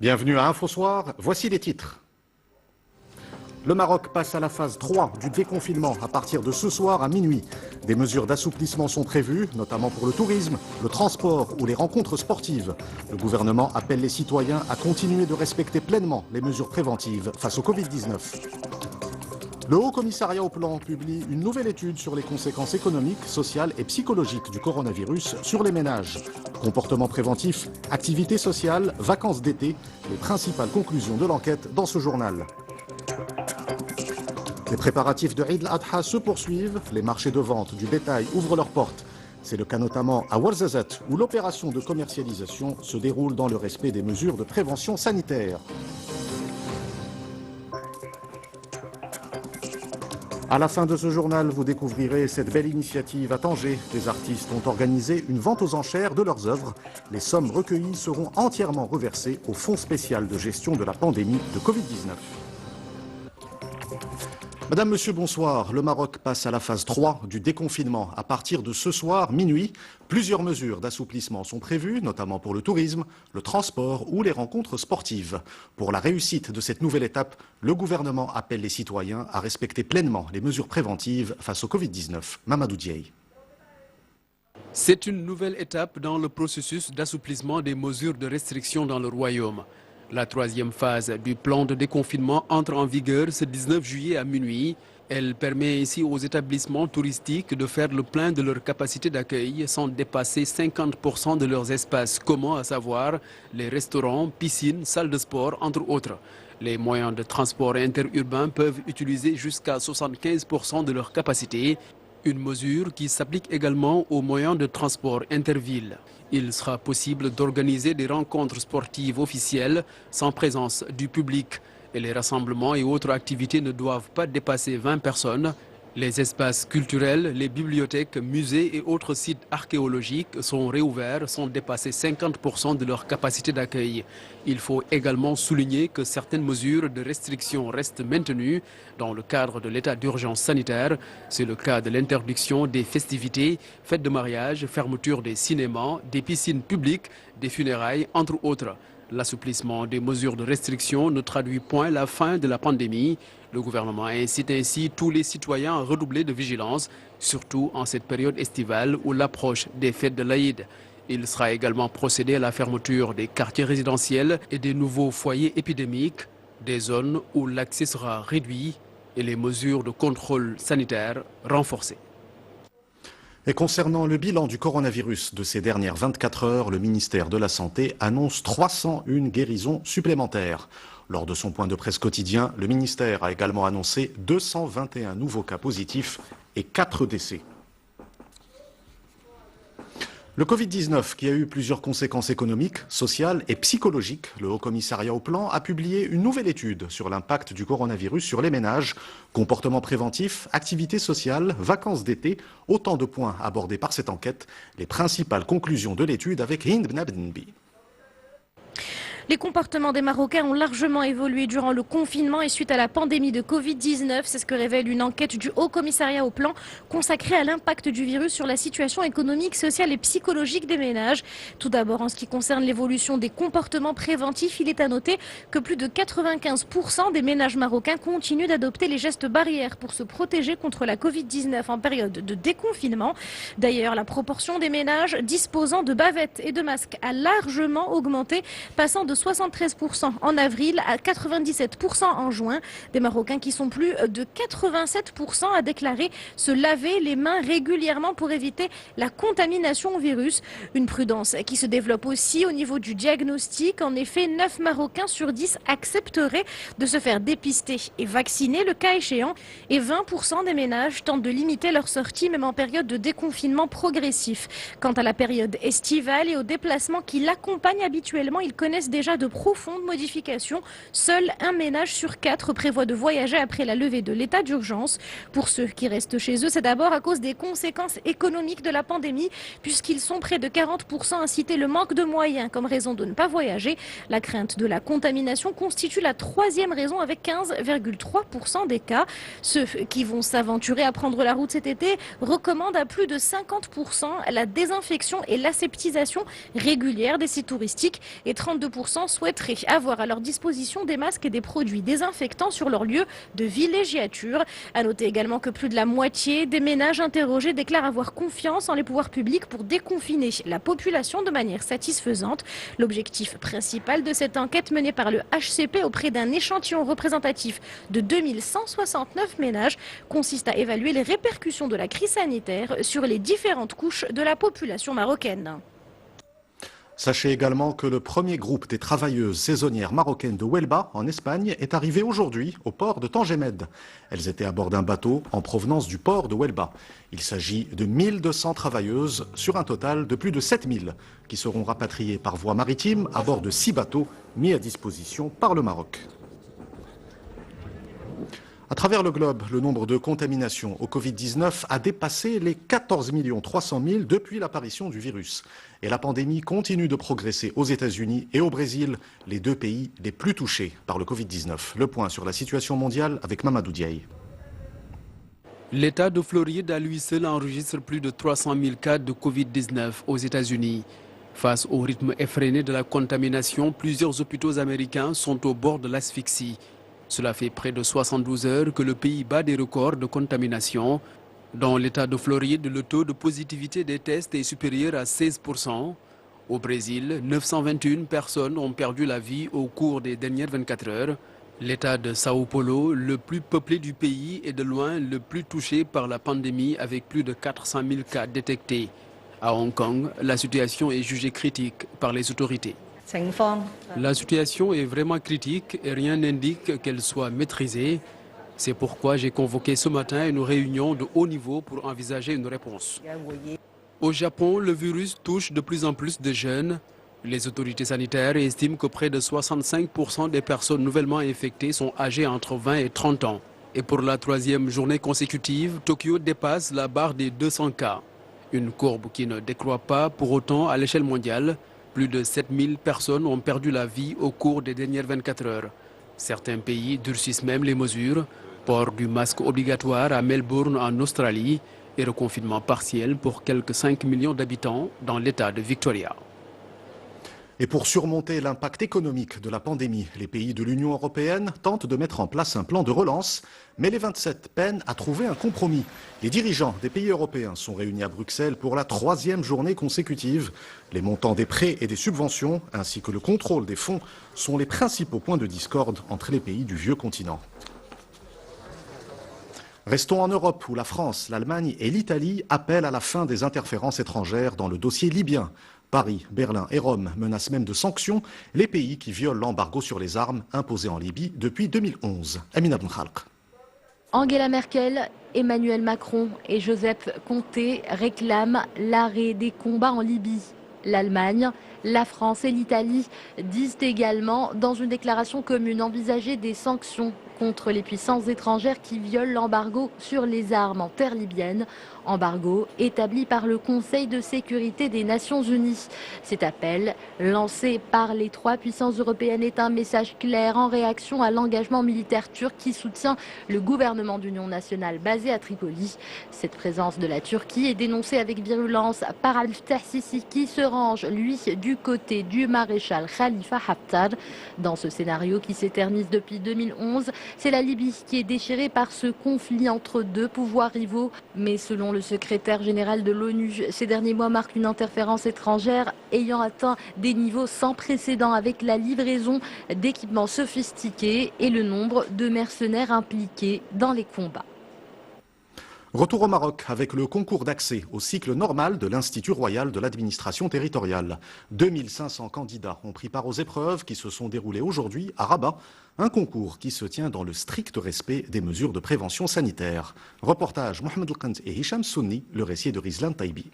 Bienvenue à InfoSoir, voici les titres. Le Maroc passe à la phase 3 du déconfinement à partir de ce soir à minuit. Des mesures d'assouplissement sont prévues, notamment pour le tourisme, le transport ou les rencontres sportives. Le gouvernement appelle les citoyens à continuer de respecter pleinement les mesures préventives face au Covid-19. Le Haut Commissariat au Plan publie une nouvelle étude sur les conséquences économiques, sociales et psychologiques du coronavirus sur les ménages. Comportements préventifs, activités sociales, vacances d'été, les principales conclusions de l'enquête dans ce journal. Les préparatifs de Eid al-Adha se poursuivent, les marchés de vente du bétail ouvrent leurs portes. C'est le cas notamment à Ouarzazate où l'opération de commercialisation se déroule dans le respect des mesures de prévention sanitaire. À la fin de ce journal, vous découvrirez cette belle initiative à Tanger. Des artistes ont organisé une vente aux enchères de leurs œuvres. Les sommes recueillies seront entièrement reversées au Fonds spécial de gestion de la pandémie de Covid-19. Madame, Monsieur, bonsoir. Le Maroc passe à la phase 3 du déconfinement. À partir de ce soir, minuit, plusieurs mesures d'assouplissement sont prévues, notamment pour le tourisme, le transport ou les rencontres sportives. Pour la réussite de cette nouvelle étape, le gouvernement appelle les citoyens à respecter pleinement les mesures préventives face au Covid-19. Mamadou Diaye. C'est une nouvelle étape dans le processus d'assouplissement des mesures de restriction dans le royaume. La troisième phase du plan de déconfinement entre en vigueur ce 19 juillet à minuit. Elle permet ici aux établissements touristiques de faire le plein de leur capacité d'accueil sans dépasser 50% de leurs espaces communs, à savoir les restaurants, piscines, salles de sport, entre autres. Les moyens de transport interurbain peuvent utiliser jusqu'à 75% de leur capacité. Une mesure qui s'applique également aux moyens de transport intervilles. Il sera possible d'organiser des rencontres sportives officielles sans présence du public. Et les rassemblements et autres activités ne doivent pas dépasser 20 personnes. Les espaces culturels, les bibliothèques, musées et autres sites archéologiques sont réouverts sans dépasser 50% de leur capacité d'accueil. Il faut également souligner que certaines mesures de restriction restent maintenues dans le cadre de l'état d'urgence sanitaire. C'est le cas de l'interdiction des festivités, fêtes de mariage, fermeture des cinémas, des piscines publiques, des funérailles, entre autres. L'assouplissement des mesures de restriction ne traduit point la fin de la pandémie. Le gouvernement incite ainsi tous les citoyens à redoubler de vigilance, surtout en cette période estivale ou l'approche des fêtes de l'Aïd. Il sera également procédé à la fermeture des quartiers résidentiels et des nouveaux foyers épidémiques, des zones où l'accès sera réduit et les mesures de contrôle sanitaire renforcées. Et concernant le bilan du coronavirus de ces dernières 24 heures, le ministère de la Santé annonce 301 guérisons supplémentaires. Lors de son point de presse quotidien, le ministère a également annoncé 221 nouveaux cas positifs et 4 décès. Le Covid-19, qui a eu plusieurs conséquences économiques, sociales et psychologiques, le Haut Commissariat au Plan a publié une nouvelle étude sur l'impact du coronavirus sur les ménages, comportements préventifs, activités sociales, vacances d'été, autant de points abordés par cette enquête. Les principales conclusions de l'étude avec Hind Bnabnbi. Les comportements des Marocains ont largement évolué durant le confinement et suite à la pandémie de Covid-19. C'est ce que révèle une enquête du Haut Commissariat au Plan consacrée à l'impact du virus sur la situation économique, sociale et psychologique des ménages. Tout d'abord, en ce qui concerne l'évolution des comportements préventifs, il est à noter que plus de 95% des ménages marocains continuent d'adopter les gestes barrières pour se protéger contre la Covid-19 en période de déconfinement. D'ailleurs, la proportion des ménages disposant de bavettes et de masques a largement augmenté, passant de 73% en avril à 97% en juin. Des Marocains qui sont plus de 87% à déclarer se laver les mains régulièrement pour éviter la contamination au virus. Une prudence qui se développe aussi au niveau du diagnostic. En effet, 9 Marocains sur 10 accepteraient de se faire dépister et vacciner le cas échéant. Et 20% des ménages tentent de limiter leur sortie même en période de déconfinement progressif. Quant à la période estivale et aux déplacements qui l'accompagnent habituellement, ils connaissent déjà de profondes modifications. Seul un ménage sur 4 prévoit de voyager après la levée de l'état d'urgence. Pour ceux qui restent chez eux, c'est d'abord à cause des conséquences économiques de la pandémie, puisqu'ils sont près de 40% à citer le manque de moyens comme raison de ne pas voyager. La crainte de la contamination constitue la troisième raison avec 15,3% des cas. Ceux qui vont s'aventurer à prendre la route cet été recommandent à plus de 50% la désinfection et l'aseptisation régulière des sites touristiques et 32% 40% souhaiteraient avoir à leur disposition des masques et des produits désinfectants sur leur lieu de villégiature. À noter également que plus de la moitié des ménages interrogés déclarent avoir confiance en les pouvoirs publics pour déconfiner la population de manière satisfaisante. L'objectif principal de cette enquête menée par le HCP auprès d'un échantillon représentatif de 2169 ménages consiste à évaluer les répercussions de la crise sanitaire sur les différentes couches de la population marocaine. Sachez également que le premier groupe des travailleuses saisonnières marocaines de Huelva, en Espagne, est arrivé aujourd'hui au port de Tangemed. Elles étaient à bord d'un bateau en provenance du port de Huelva. Il s'agit de 1200 travailleuses sur un total de plus de 7000 qui seront rapatriées par voie maritime à bord de 6 bateaux mis à disposition par le Maroc. À travers le globe, le nombre de contaminations au Covid-19 a dépassé les 14 300 000 depuis l'apparition du virus. Et la pandémie continue de progresser aux États-Unis et au Brésil, les deux pays les plus touchés par le Covid-19. Le point sur la situation mondiale avec Mamadou Diaye. L'État de Floride à lui seul enregistre plus de 300 000 cas de Covid-19 aux États-Unis. Face au rythme effréné de la contamination, plusieurs hôpitaux américains sont au bord de l'asphyxie. Cela fait près de 72 heures que le pays bat des records de contamination. Dans l'État de Floride, le taux de positivité des tests est supérieur à 16%. Au Brésil, 921 personnes ont perdu la vie au cours des dernières 24 heures. L'État de Sao Paulo, le plus peuplé du pays, est de loin le plus touché par la pandémie avec plus de 400 000 cas détectés. À Hong Kong, la situation est jugée critique par les autorités. La situation est vraiment critique et rien n'indique qu'elle soit maîtrisée. C'est pourquoi j'ai convoqué ce matin une réunion de haut niveau pour envisager une réponse. Au Japon, le virus touche de plus en plus de jeunes. Les autorités sanitaires estiment que près de 65% des personnes nouvellement infectées sont âgées entre 20 et 30 ans. Et pour la troisième journée consécutive, Tokyo dépasse la barre des 200 cas. Une courbe qui ne décroît pas pour autant à l'échelle mondiale. Plus de 7000 personnes ont perdu la vie au cours des dernières 24 heures. Certains pays durcissent même les mesures. Port du masque obligatoire à Melbourne en Australie et reconfinement partiel pour quelques 5 millions d'habitants dans l'État de Victoria. Et pour surmonter l'impact économique de la pandémie, les pays de l'Union européenne tentent de mettre en place un plan de relance, mais les 27 peinent à trouver un compromis. Les dirigeants des pays européens sont réunis à Bruxelles pour la 3e journée consécutive. Les montants des prêts et des subventions, ainsi que le contrôle des fonds, sont les principaux points de discorde entre les pays du vieux continent. Restons en Europe, où la France, l'Allemagne et l'Italie appellent à la fin des interférences étrangères dans le dossier libyen. Paris, Berlin et Rome menacent même de sanctions les pays qui violent l'embargo sur les armes imposé en Libye depuis 2011. Amina Benhalq. Angela Merkel, Emmanuel Macron et Joseph Conté réclament l'arrêt des combats en Libye. L'Allemagne, la France et l'Italie disent également dans une déclaration commune envisager des sanctions contre les puissances étrangères qui violent l'embargo sur les armes en terre libyenne, embargo établi par le Conseil de sécurité des Nations Unies. Cet appel, lancé par les 3 puissances européennes, est un message clair en réaction à l'engagement militaire turc qui soutient le gouvernement d'union nationale basé à Tripoli. Cette présence de la Turquie est dénoncée avec virulence par Al-Fattah Sisi qui se range, lui, du côté du maréchal Khalifa Haftar. Dans ce scénario qui s'éternise depuis 2011, c'est la Libye qui est déchirée par ce conflit entre 2 pouvoirs rivaux. Mais selon le secrétaire général de l'ONU, ces derniers mois marquent une interférence étrangère ayant atteint des niveaux sans précédent avec la livraison d'équipements sophistiqués et le nombre de mercenaires impliqués dans les combats. Retour au Maroc avec le concours d'accès au cycle normal de l'Institut royal de l'administration territoriale. 2500 candidats ont pris part aux épreuves qui se sont déroulées aujourd'hui à Rabat. Un concours qui se tient dans le strict respect des mesures de prévention sanitaire. Reportage Mohamed El-Kant et Hicham Sunni, le récit de Rizlan Taibi.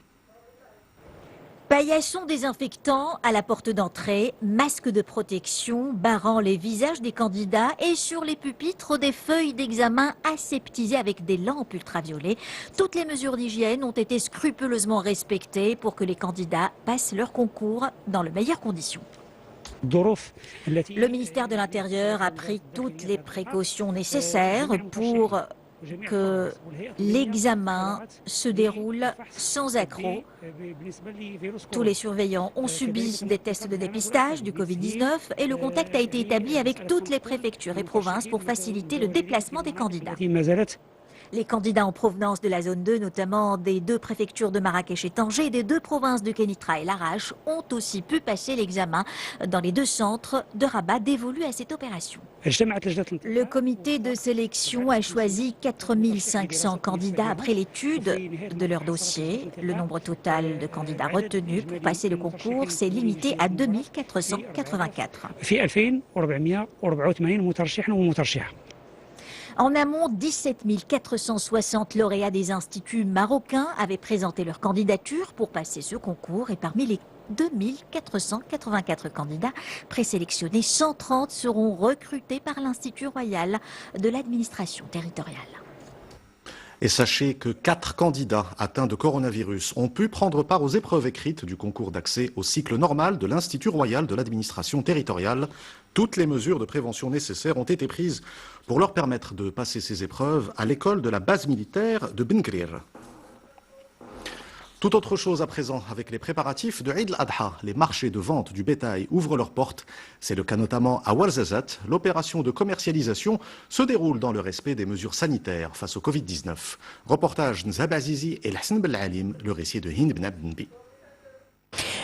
Paillasson désinfectant à la porte d'entrée, masque de protection barrant les visages des candidats et sur les pupitres des feuilles d'examen aseptisées avec des lampes ultraviolets. Toutes les mesures d'hygiène ont été scrupuleusement respectées pour que les candidats passent leur concours dans les meilleures conditions. Le ministère de l'Intérieur a pris toutes les précautions nécessaires pour que l'examen se déroule sans accroc. Tous les surveillants ont subi des tests de dépistage du Covid-19 et le contact a été établi avec toutes les préfectures et provinces pour faciliter le déplacement des candidats. Les candidats en provenance de la zone 2, notamment des 2 préfectures de Marrakech et Tanger et des 2 provinces de Kénitra et Larache, ont aussi pu passer l'examen dans les 2 centres de Rabat dévolus à cette opération. Le comité de sélection a choisi 4500 candidats après l'étude de leur dossier. Le nombre total de candidats retenus pour passer le concours s'est limité à 2484. En amont, 17 460 lauréats des instituts marocains avaient présenté leur candidature pour passer ce concours et parmi les 2484 candidats présélectionnés, 130 seront recrutés par l'Institut royal de l'administration territoriale. Et sachez que 4 candidats atteints de coronavirus ont pu prendre part aux épreuves écrites du concours d'accès au cycle normal de l'Institut royal de l'administration territoriale. Toutes les mesures de prévention nécessaires ont été prises pour leur permettre de passer ces épreuves à l'école de la base militaire de Ben Grir. Tout autre chose à présent avec les préparatifs de Eid al-Adha. Les marchés de vente du bétail ouvrent leurs portes. C'est le cas notamment à Ouarzazate. L'opération de commercialisation se déroule dans le respect des mesures sanitaires face au Covid-19. Reportage Nzab Azizi et Hassan Belalim, le récit de Hind Ben Abdenbi.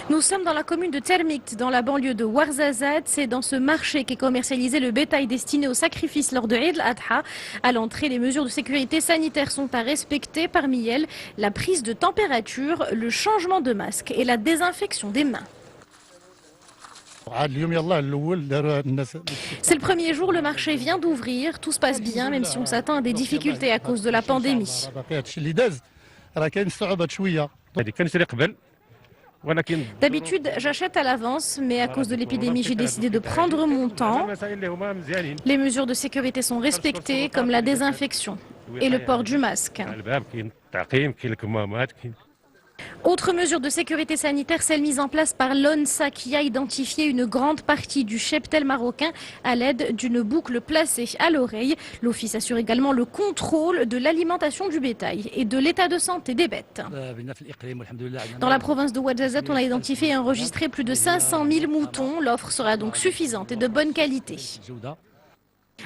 Nous sommes dans la commune de Termikt, dans la banlieue de Ouarzazate. C'est dans ce marché qu'est commercialisé le bétail destiné au sacrifice lors de Eid al-Adha. À l'entrée, les mesures de sécurité sanitaire sont à respecter. Parmi elles, la prise de température, le changement de masque et la désinfection des mains. C'est le premier jour, le marché vient d'ouvrir. Tout se passe bien, même si on s'attend à des difficultés à cause de la pandémie. D'habitude, j'achète à l'avance, mais à cause de l'épidémie, j'ai décidé de prendre mon temps. Les mesures de sécurité sont respectées, comme la désinfection et le port du masque. Autre mesure de sécurité sanitaire, celle mise en place par l'ONSA qui a identifié une grande partie du cheptel marocain à l'aide d'une boucle placée à l'oreille. L'office assure également le contrôle de l'alimentation du bétail et de l'état de santé des bêtes. Dans la province de Ouarzazate, on a identifié et enregistré plus de 500 000 moutons. L'offre sera donc suffisante et de bonne qualité.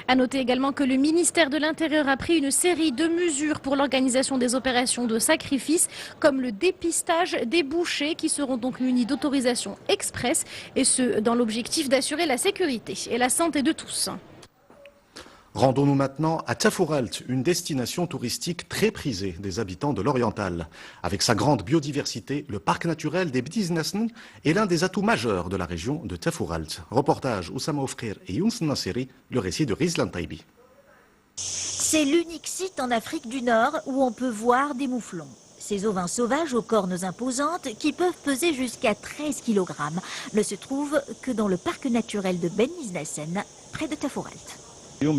À noter également que le ministère de l'Intérieur a pris une série de mesures pour l'organisation des opérations de sacrifice, comme le dépistage des bouchers qui seront donc munis d'autorisation express, et ce dans l'objectif d'assurer la sécurité et la santé de tous. Rendons-nous maintenant à Tafouralt, une destination touristique très prisée des habitants de l'Oriental. Avec sa grande biodiversité, le parc naturel des Bdiznesn est l'un des atouts majeurs de la région de Tafouralt. Reportage Oussama Oufrir et Younes Nasseri, le récit de Rizlan Taibi. C'est l'unique site en Afrique du Nord où on peut voir des mouflons. Ces ovins sauvages aux cornes imposantes qui peuvent peser jusqu'à 13 kg ne se trouvent que dans le parc naturel de Ben Iznassen, près de Tafouralt. La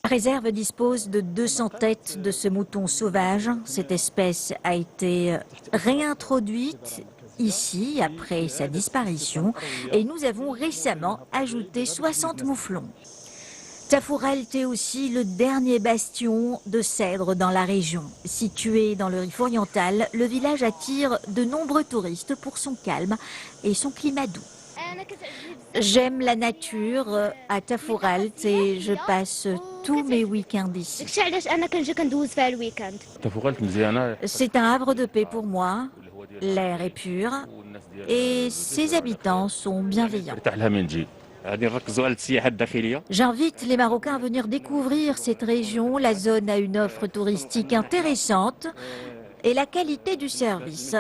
réserve dispose de 200 têtes de ce mouton sauvage. Cette espèce a été réintroduite ici après sa disparition et nous avons récemment ajouté 60 mouflons. Tafouralt est aussi le dernier bastion de cèdre dans la région. Situé dans le Rif oriental, le village attire de nombreux touristes pour son calme et son climat doux. J'aime la nature à Tafouralt et je passe tous mes week-ends ici. C'est un havre de paix pour moi, l'air est pur et ses habitants sont bienveillants. J'invite les Marocains à venir découvrir cette région. La zone a une offre touristique intéressante et la qualité du service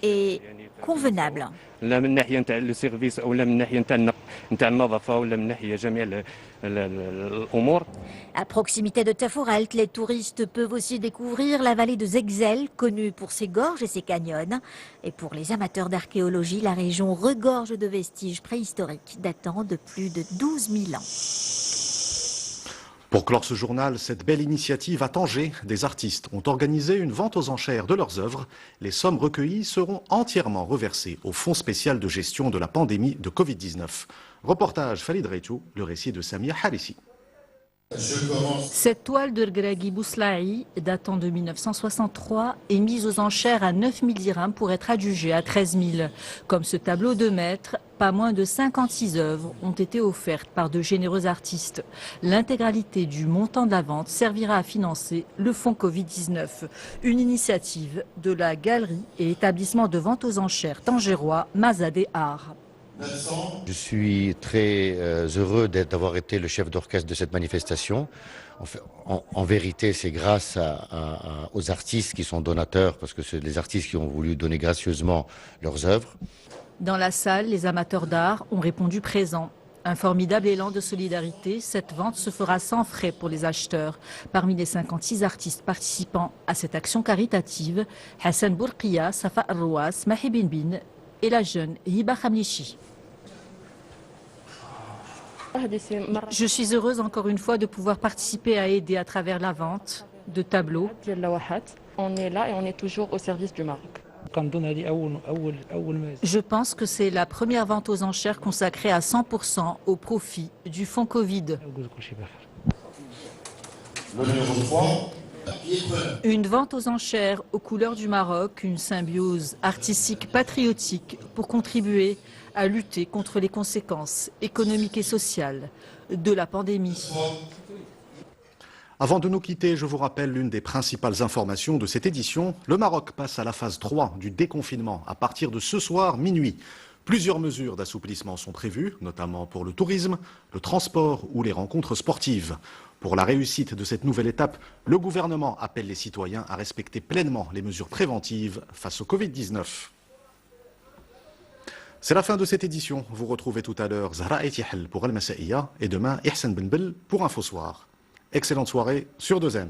est convenable. À proximité de Tafouralt, les touristes peuvent aussi découvrir la vallée de Zegzel, connue pour ses gorges et ses canyons. Et pour les amateurs d'archéologie, la région regorge de vestiges préhistoriques datant de plus de 12 000 ans. Pour clore ce journal, cette belle initiative à Tanger, des artistes ont organisé une vente aux enchères de leurs œuvres. Les sommes recueillies seront entièrement reversées au Fonds spécial de gestion de la pandémie de Covid-19. Reportage Falid Reitou, le récit de Samia Harissi. Cette toile de Gregi Bouslaï, datant de 1963, est mise aux enchères à 9 000 dirhams pour être adjugée à 13 000. Comme ce tableau de maître, pas moins de 56 œuvres ont été offertes par de généreux artistes. L'intégralité du montant de la vente servira à financer le fonds Covid-19, une initiative de la galerie et établissement de vente aux enchères tangérois Mazadeh Art. Je suis très heureux d'avoir été le chef d'orchestre de cette manifestation. En vérité, c'est grâce aux artistes qui sont donateurs, parce que c'est les artistes qui ont voulu donner gracieusement leurs œuvres. Dans la salle, les amateurs d'art ont répondu présents. Un formidable élan de solidarité, cette vente se fera sans frais pour les acheteurs. Parmi les 56 artistes participant à cette action caritative, Hassan Bourqiya, Safa Arrouas, Mahi Bin et la jeune Hiba Khamlichi. Je suis heureuse encore une fois de pouvoir participer à aider à travers la vente de tableaux. On est là et on est toujours au service du Maroc. Je pense que c'est la première vente aux enchères consacrée à 100% au profit du fonds Covid. Le numéro 3. Une vente aux enchères aux couleurs du Maroc, une symbiose artistique patriotique pour contribuer à lutter contre les conséquences économiques et sociales de la pandémie. Avant de nous quitter, je vous rappelle l'une des principales informations de cette édition. Le Maroc passe à la phase 3 du déconfinement à partir de ce soir minuit. Plusieurs mesures d'assouplissement sont prévues, notamment pour le tourisme, le transport ou les rencontres sportives. Pour la réussite de cette nouvelle étape, le gouvernement appelle les citoyens à respecter pleinement les mesures préventives face au Covid-19. C'est la fin de cette édition. Vous retrouvez tout à l'heure Zahra Etihel pour Al Masaïa et demain Ihsan Benbel pour Infosoir. Excellente soirée sur 2M.